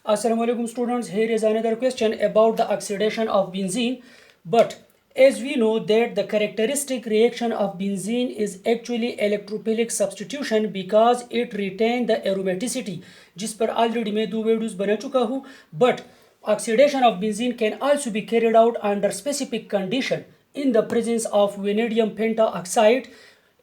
Assalamu alaikum students, here is another question about the oxidation of benzene. But as we know that the characteristic reaction of benzene is actually electrophilic substitution because it retains the aromaticity, जिस पर already मैं दो videos बना चुका हूँ. But oxidation of benzene can also be carried out under specific condition in the presence of vanadium pentoxide,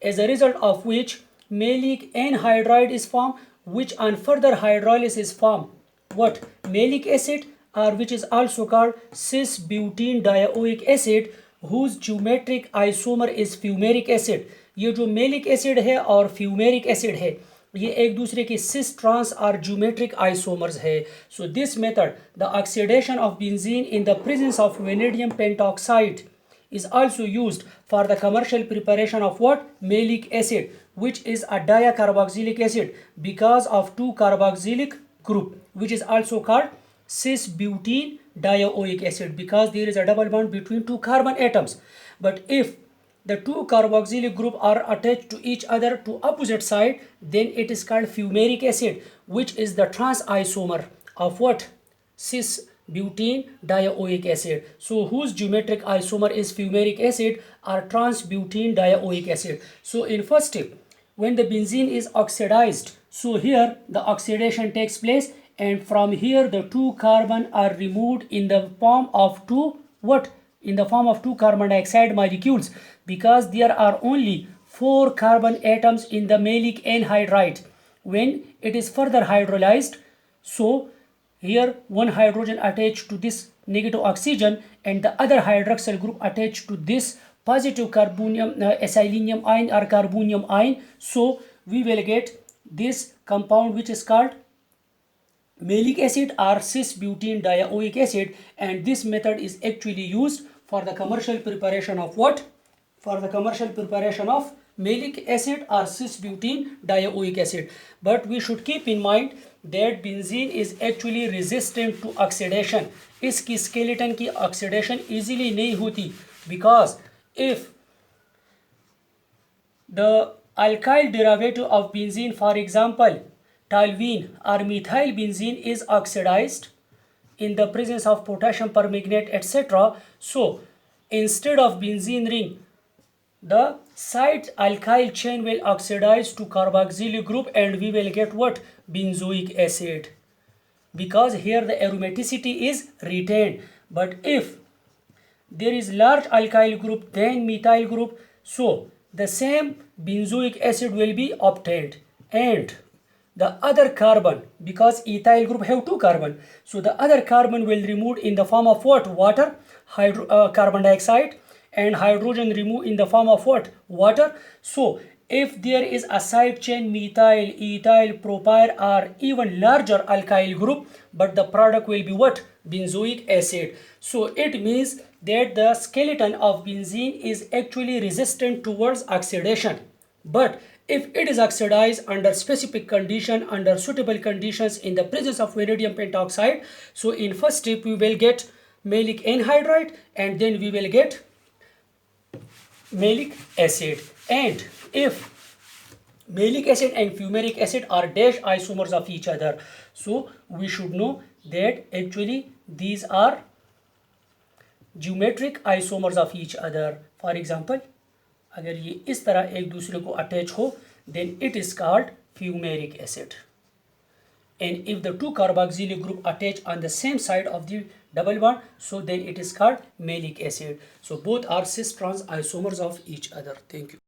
as a result of which maleic anhydride is formed, which on further hydrolysis form what malic acid, or which is also called cis butene dioic acid, whose geometric isomer is fumaric acid. ये जो malic acid है और fumaric acid है ये एक दूसरे के cis trans और geometric isomers है. So this method, the oxidation of benzene in the presence of vanadium pentoxide, is also used for the commercial preparation of what malic acid, which is a dicarboxylic acid because of 2-carboxylic group, which is also called cis butene dioic acid because there is a double bond between two carbon atoms. But if the two carboxylic group are attached to each other to opposite side, then it is called fumaric acid, which is the trans isomer of what cis butene dioic acid. So whose geometric isomer is fumaric acid or trans butene dioic acid. So in first step, when the benzene is oxidized, so here the oxidation takes place, and from here the two carbon are removed in the form of two carbon dioxide molecules, because there are only 4 carbon atoms in the malic anhydride. When it is further hydrolyzed, so here one hydrogen attached to this negative oxygen and the other hydroxyl group attached to this positive carbonium acylinium ion or carbonium ion. So we will get this compound which is called malic acid or cis butene dioic acid, and this method is actually used for the commercial preparation of what? For the commercial preparation of malic acid or cis butene dioic acid. But we should keep in mind that benzene is actually resistant to oxidation. इसकी skeleton की oxidation easily नहीं होती, because if the alkyl derivative of benzene, for example toluene or methyl benzene, is oxidized in the presence of potassium permanganate etc. So instead of benzene ring, the side alkyl chain will oxidize to carboxylic group and we will get what? Benzoic acid, because here the aromaticity is retained. But if there is large alkyl group than methyl group, so the same benzoic acid will be obtained, and the other carbon, because ethyl group have 2 carbon, so the other carbon will removed in the form of what? Water, carbon dioxide, and hydrogen removed in the form of what? Water. So if there is a side chain methyl, ethyl, propyl or even larger alkyl group, but the product will be what? Benzoic acid. So it means that the skeleton of benzene is actually resistant towards oxidation. But if it is oxidized under specific condition, under suitable conditions in the presence of vanadium pentoxide, so in first step we will get malic anhydride and then we will get malic acid. And if malic acid and fumaric acid are dash isomers of each other, so we should know that actually these are geometric isomers of each other. For example, अगर ये इस तरह एक दूसरे को attach हो, then it is called fumaric acid. And if the 2 carboxylic group attach on the same side of the double bond, so then it is called malic acid. So both are cis trans isomers of each other. Thank you.